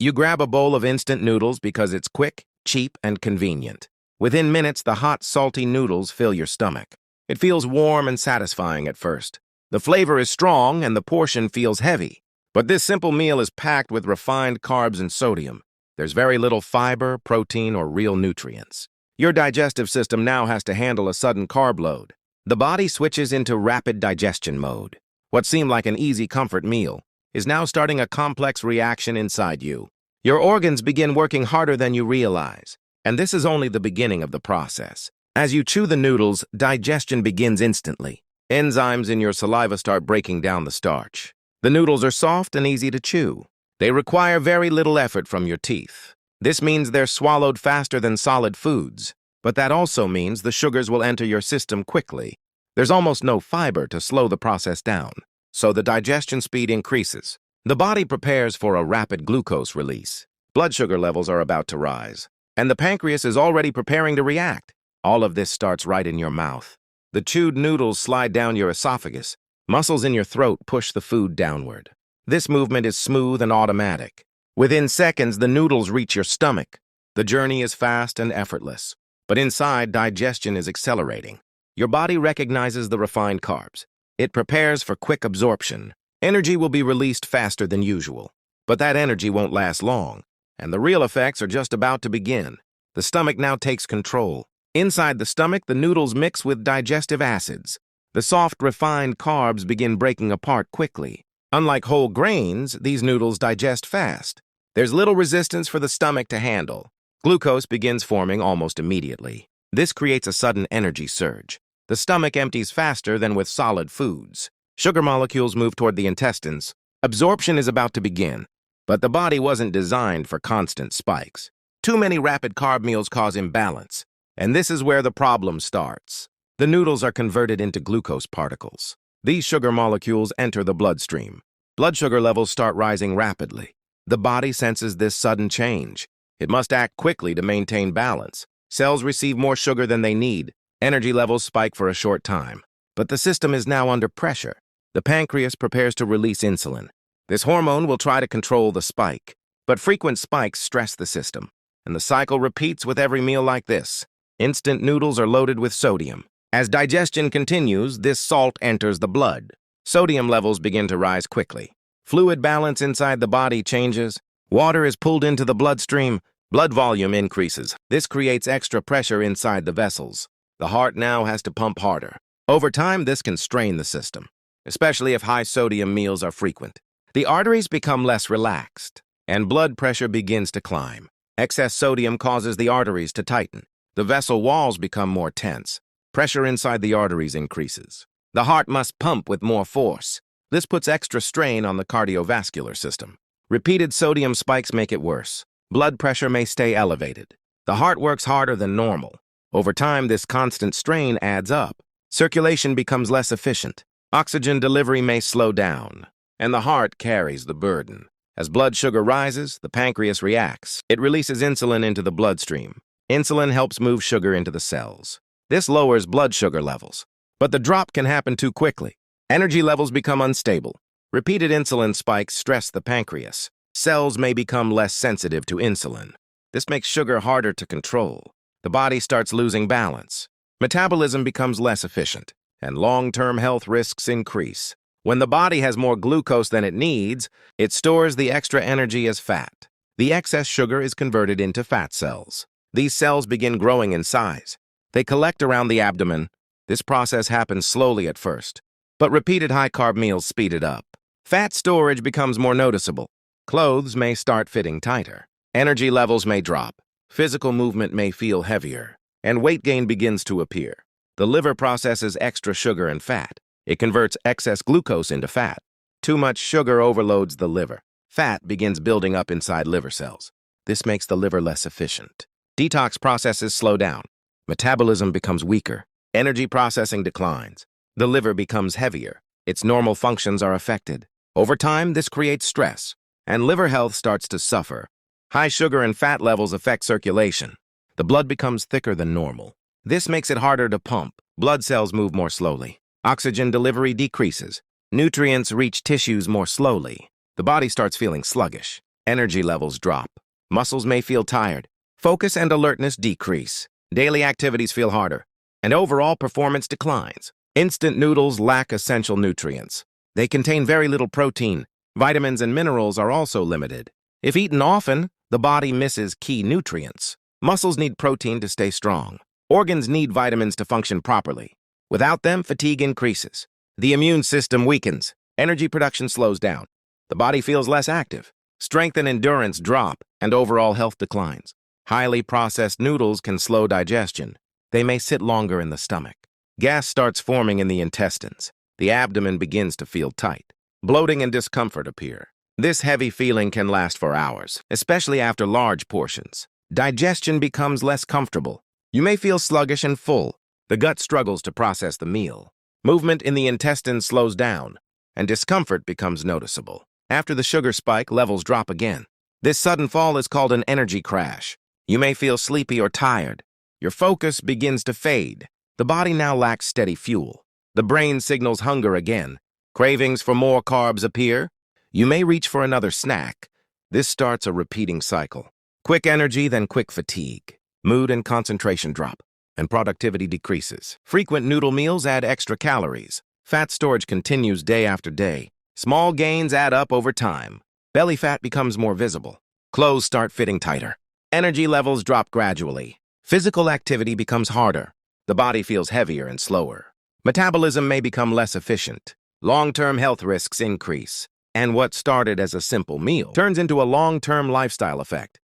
You grab a bowl of instant noodles because it's quick, cheap, and convenient. Within minutes, the hot, salty noodles fill your stomach. It feels warm and satisfying at first. The flavor is strong and the portion feels heavy. But this simple meal is packed with refined carbs and sodium. There's very little fiber, protein, or real nutrients. Your digestive system now has to handle a sudden carb load. The body switches into rapid digestion mode. What seemed like an easy comfort meal is now starting a complex reaction inside you. Your organs begin working harder than you realize, and this is only the beginning of the process. As you chew the noodles, digestion begins instantly. Enzymes in your saliva start breaking down the starch. The noodles are soft and easy to chew. They require very little effort from your teeth. This means they're swallowed faster than solid foods, but that also means the sugars will enter your system quickly. There's almost no fiber to slow the process down, so the digestion speed increases. The body prepares for a rapid glucose release. Blood sugar levels are about to rise, and the pancreas is already preparing to react. All of this starts right in your mouth. The chewed noodles slide down your esophagus. Muscles in your throat push the food downward. This movement is smooth and automatic. Within seconds, the noodles reach your stomach. The journey is fast and effortless, but inside, digestion is accelerating. Your body recognizes the refined carbs. It prepares for quick absorption. Energy will be released faster than usual, but that energy won't last long, and the real effects are just about to begin. The stomach now takes control. Inside the stomach, the noodles mix with digestive acids. The soft, refined carbs begin breaking apart quickly. Unlike whole grains, these noodles digest fast. There's little resistance for the stomach to handle. Glucose begins forming almost immediately. This creates a sudden energy surge. The stomach empties faster than with solid foods. Sugar molecules move toward the intestines. Absorption is about to begin, but the body wasn't designed for constant spikes. Too many rapid carb meals cause imbalance, and this is where the problem starts. The noodles are converted into glucose particles. These sugar molecules enter the bloodstream. Blood sugar levels start rising rapidly. The body senses this sudden change. It must act quickly to maintain balance. Cells receive more sugar than they need. Energy levels spike for a short time. But the system is now under pressure. The pancreas prepares to release insulin. This hormone will try to control the spike. But frequent spikes stress the system, and the cycle repeats with every meal like this. Instant noodles are loaded with sodium. As digestion continues, this salt enters the blood. Sodium levels begin to rise quickly. Fluid balance inside the body changes. Water is pulled into the bloodstream. Blood volume increases. This creates extra pressure inside the vessels. The heart now has to pump harder. Over time, this can strain the system, especially if high-sodium meals are frequent. The arteries become less relaxed, and blood pressure begins to climb. Excess sodium causes the arteries to tighten. The vessel walls become more tense. Pressure inside the arteries increases. The heart must pump with more force. This puts extra strain on the cardiovascular system. Repeated sodium spikes make it worse. Blood pressure may stay elevated. The heart works harder than normal. Over time, this constant strain adds up. Circulation becomes less efficient. Oxygen delivery may slow down, and the heart carries the burden. As blood sugar rises, the pancreas reacts. It releases insulin into the bloodstream. Insulin helps move sugar into the cells. This lowers blood sugar levels. But the drop can happen too quickly. Energy levels become unstable. Repeated insulin spikes stress the pancreas. Cells may become less sensitive to insulin. This makes sugar harder to control. The body starts losing balance. Metabolism becomes less efficient, and long-term health risks increase. When the body has more glucose than it needs, it stores the extra energy as fat. The excess sugar is converted into fat cells. These cells begin growing in size. They collect around the abdomen. This process happens slowly at first, but repeated high-carb meals speed it up. Fat storage becomes more noticeable. Clothes may start fitting tighter. Energy levels may drop. Physical movement may feel heavier, and weight gain begins to appear. The liver processes extra sugar and fat. It converts excess glucose into fat. Too much sugar overloads the liver. Fat begins building up inside liver cells. This makes the liver less efficient. Detox processes slow down. Metabolism becomes weaker. Energy processing declines. The liver becomes heavier. Its normal functions are affected. Over time, this creates stress, and liver health starts to suffer. High sugar and fat levels affect circulation. The blood becomes thicker than normal. This makes it harder to pump. Blood cells move more slowly. Oxygen delivery decreases. Nutrients reach tissues more slowly. The body starts feeling sluggish. Energy levels drop. Muscles may feel tired. Focus and alertness decrease. Daily activities feel harder. And overall performance declines. Instant noodles lack essential nutrients. They contain very little protein. Vitamins and minerals are also limited. If eaten often, the body misses key nutrients. Muscles need protein to stay strong. Organs need vitamins to function properly. Without them, fatigue increases. The immune system weakens. Energy production slows down. The body feels less active. Strength and endurance drop, and overall health declines. Highly processed noodles can slow digestion. They may sit longer in the stomach. Gas starts forming in the intestines. The abdomen begins to feel tight. Bloating and discomfort appear. This heavy feeling can last for hours, especially after large portions. Digestion becomes less comfortable. You may feel sluggish and full. The gut struggles to process the meal. Movement in the intestines slows down, and discomfort becomes noticeable. After the sugar spike, levels drop again. This sudden fall is called an energy crash. You may feel sleepy or tired. Your focus begins to fade. The body now lacks steady fuel. The brain signals hunger again. Cravings for more carbs appear. You may reach for another snack. This starts a repeating cycle. Quick energy, then quick fatigue. Mood and concentration drop, and productivity decreases. Frequent noodle meals add extra calories. Fat storage continues day after day. Small gains add up over time. Belly fat becomes more visible. Clothes start fitting tighter. Energy levels drop gradually. Physical activity becomes harder. The body feels heavier and slower. Metabolism may become less efficient. Long-term health risks increase. And what started as a simple meal turns into a long-term lifestyle effect.